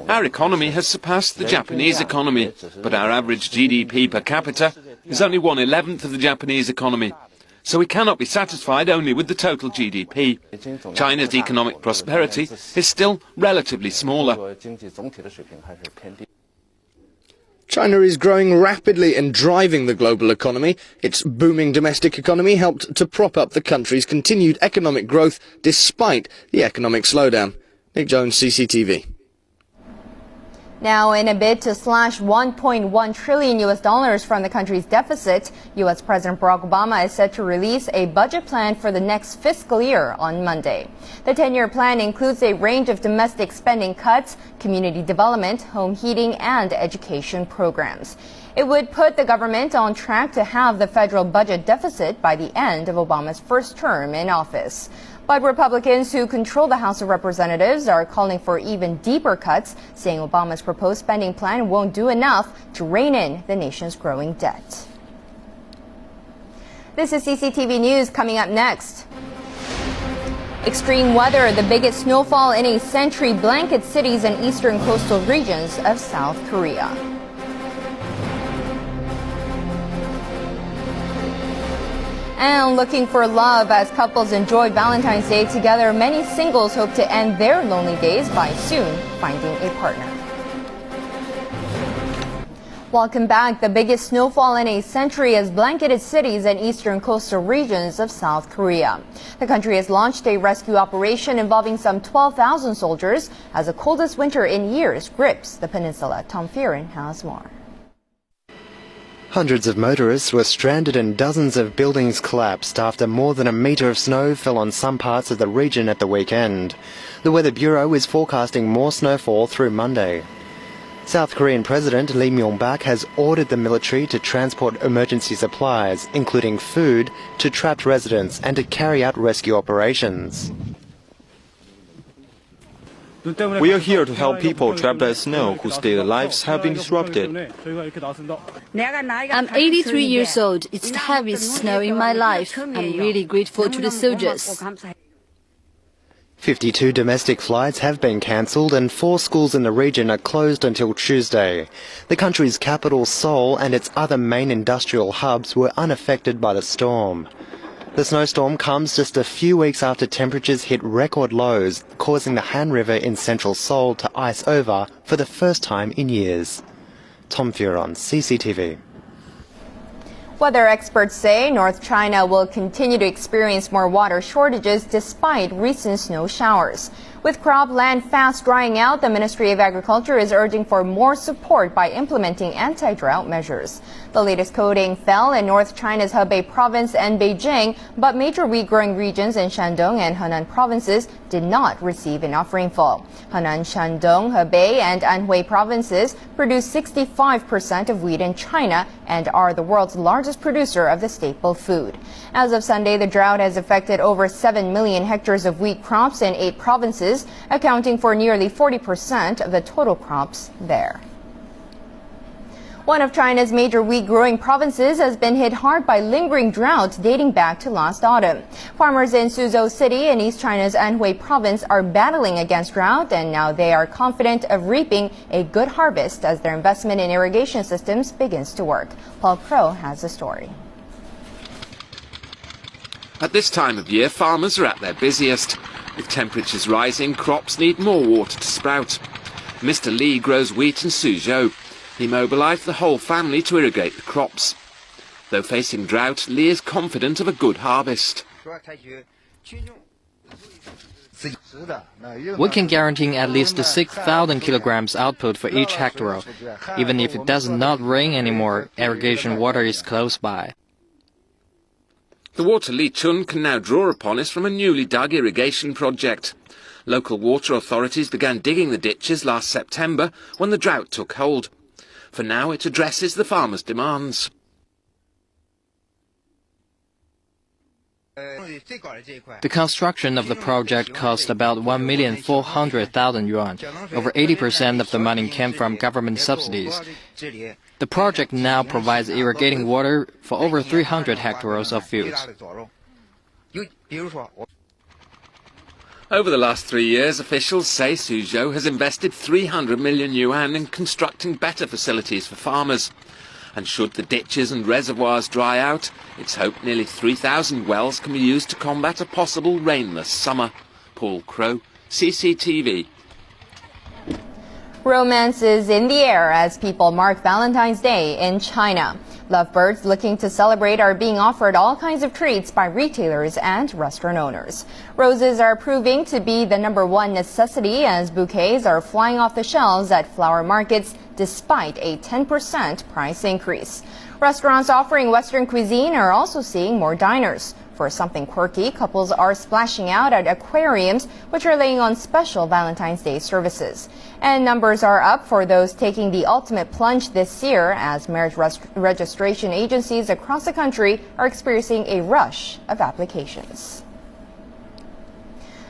Our economy has surpassed the Japanese economy, but our average GDP per capita is only 1/11 of the Japanese economy. So we cannot be satisfied only with the total GDP. China's economic prosperity is still relatively smaller. China is growing rapidly and driving the global economy. Its booming domestic economy helped to prop up the country's continued economic growth despite the economic slowdown. Nick Jones, CCTV. Now, in a bid to slash $1.1 trillion from the country's deficit, U.S. President Barack Obama is set to release a budget plan for the next fiscal year on Monday. The 10-year plan includes a range of domestic spending cuts, community development, home heating, and education programs. It would put the government on track to have the federal budget deficit by the end of Obama's first term in office. But Republicans who control the House of Representatives are calling for even deeper cuts, saying Obama's proposed spending plan won't do enough to rein in the nation's growing debt. This is CCTV News. Coming up next. Extreme weather, the biggest snowfall in a century, blankets cities and eastern coastal regions of South Korea. And looking for love as couples enjoy Valentine's Day together, many singles hope to end their lonely days by soon finding a partner. Welcome back. The biggest snowfall in a century has blanketed cities and eastern coastal regions of South Korea. The country has launched a rescue operation involving some 12,000 soldiers as the coldest winter in years grips the peninsula. Tom Fearon has more. Hundreds of motorists were stranded and dozens of buildings collapsed after more than a metre of snow fell on some parts of the region at the weekend. The Weather Bureau is forecasting more snowfall through Monday. South Korean President Lee Myung-bak has ordered the military to transport emergency supplies, including food, to trapped residents and to carry out rescue operations. We are here to help people trapped by snow whose daily lives have been disrupted. I'm 83 years old. It's the heaviest snow in my life. I'm really grateful to the soldiers. 52 domestic flights have been cancelled and 4 schools in the region are closed until Tuesday. The country's capital, Seoul, and its other main industrial hubs were unaffected by the storm. The snowstorm comes just a few weeks after temperatures hit record lows, causing the Han River in central Seoul to ice over for the first time in years. Tom Fearon, CCTV. Weather experts say North China will continue to experience more water shortages despite recent snow showers. With cropland fast drying out, the Ministry of Agriculture is urging for more support by implementing anti-drought measures. The latest coating fell in North China's Hebei province and Beijing, but major wheat-growing regions in Shandong and Henan provinces did not receive enough rainfall. Henan, Shandong, Hebei, and Anhui provinces produce 65% of wheat in China and are the world's largest producer of the staple food. As of Sunday, the drought has affected over 7 million hectares of wheat crops in 8 provinces, accounting for nearly 40% of the total crops there. One of China's major wheat-growing provinces has been hit hard by lingering drought dating back to last autumn. Farmers in Suzhou City in East China's Anhui province are battling against drought, and now they are confident of reaping a good harvest as their investment in irrigation systems begins to work. Paul Crow has the story. At this time of year, farmers are at their busiest. With temperatures rising, crops need more water to sprout. Mr. Lee grows wheat in Suzhou. He mobilised the whole family to irrigate the crops. Though facing drought, Lee is confident of a good harvest. We can guarantee at least 6,000 kilograms output for each hectare. Even if it does not rain anymore, irrigation water is close by. The water Lee Chun can now draw upon is from a newly dug irrigation project. Local water authorities began digging the ditches last September when the drought took hold. For now, it addresses the farmers' demands. The construction of the project cost about 1,400,000 yuan. Over 80% of the money came from government subsidies. The project now provides irrigating water for over 300 hectares of fields. Over the last 3 years, officials say Suzhou has invested 300 million yuan in constructing better facilities for farmers. And should the ditches and reservoirs dry out, it's hoped nearly 3,000 wells can be used to combat a possible rainless summer. Paul Crow, CCTV. Romance is in the air as people mark Valentine's Day in China. Lovebirds looking to celebrate are being offered all kinds of treats by retailers and restaurant owners. Roses are proving to be the #1 necessity as bouquets are flying off the shelves at flower markets despite a 10% price increase. Restaurants offering Western cuisine are also seeing more diners. For something quirky, couples are splashing out at aquariums, which are laying on special Valentine's Day services. And numbers are up for those taking the ultimate plunge this year as marriage registration agencies across the country are experiencing a rush of applications.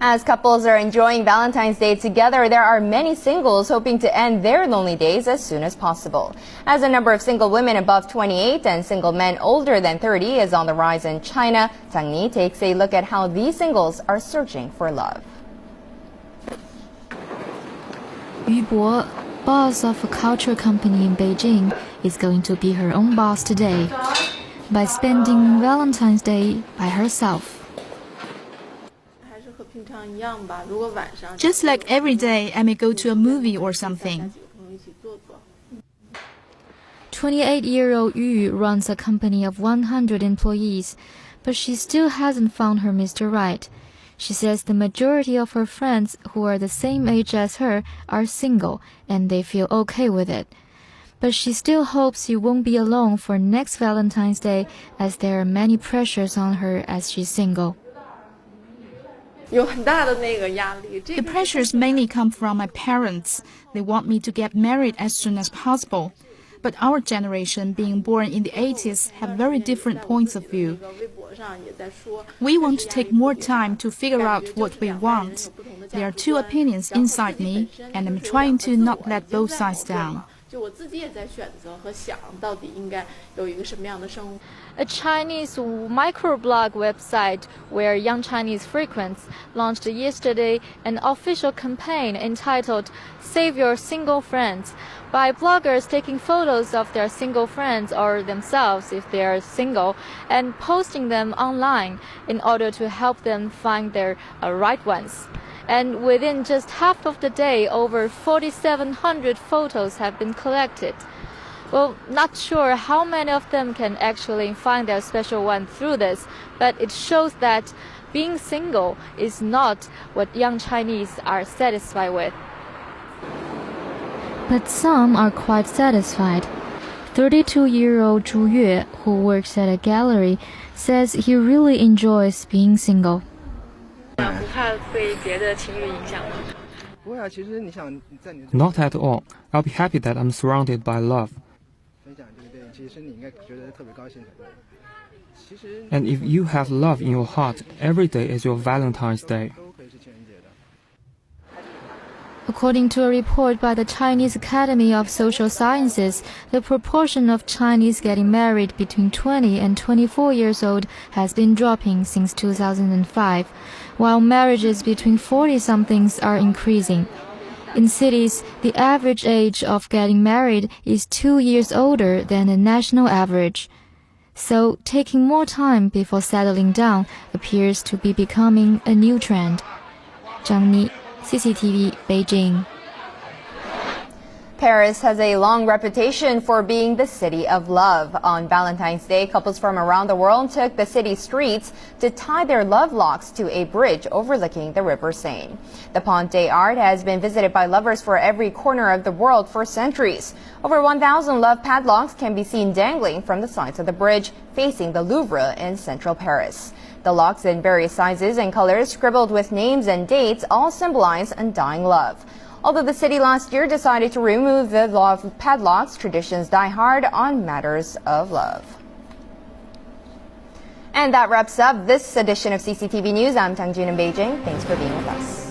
As couples are enjoying Valentine's Day together, there are many singles hoping to end their lonely days as soon as possible. As the number of single women above 28 and single men older than 30 is on the rise in China, Zhang Ni takes a look at how these singles are searching for love. Yu Bo, boss of a culture company in Beijing, is going to be her own boss today by spending Valentine's Day by herself. Just like every day, I may go to a movie or something. 28-year-old Yu runs a company of 100 employees, but she still hasn't found her Mr. Right. She says the majority of her friends who are the same age as her are single, and they feel okay with it. But she still hopes she won't be alone for next Valentine's Day, as there are many pressures on her as she's single. The pressures mainly come from my parents. They want me to get married as soon as possible. But our generation, being born in the 80s, have very different points of view. We want to take more time to figure out what we want. There are two opinions inside me, and I'm trying to not let both sides down. A Chinese microblog website where young Chinese frequents launched yesterday an official campaign entitled Save Your Single Friends by bloggers taking photos of their single friends or themselves if they are single and posting them online in order to help them find their right ones. And within just half of the day, over 4,700 photos have been collected. Well, not sure how many of them can actually find their special one through this, but it shows that being single is not what young Chinese are satisfied with. But some are quite satisfied. 32-year-old Zhu Yue, who works at a gallery, says he really enjoys being single. Not at all. I'll be happy that I'm surrounded by love. And if you have love in your heart, every day is your Valentine's Day. According to a report by the Chinese Academy of Social Sciences, the proportion of Chinese getting married between 20 and 24 years old has been dropping since 2005, while marriages between 40-somethings are increasing. In cities, the average age of getting married is 2 years older than the national average. So, taking more time before settling down appears to be becoming a new trend. Zhang Ni, CCTV, Beijing. Paris has a long reputation for being the city of love. On Valentine's Day, couples from around the world took the city streets to tie their love locks to a bridge overlooking the River Seine. The Pont des Arts has been visited by lovers for every corner of the world for centuries. Over 1,000 love padlocks can be seen dangling from the sides of the bridge facing the Louvre in central Paris. The locks in various sizes and colors, scribbled with names and dates, all symbolize undying love. Although the city last year decided to remove the love padlocks, traditions die hard on matters of love. And that wraps up this edition of CCTV News. I'm Tang Jun in Beijing. Thanks for being with us.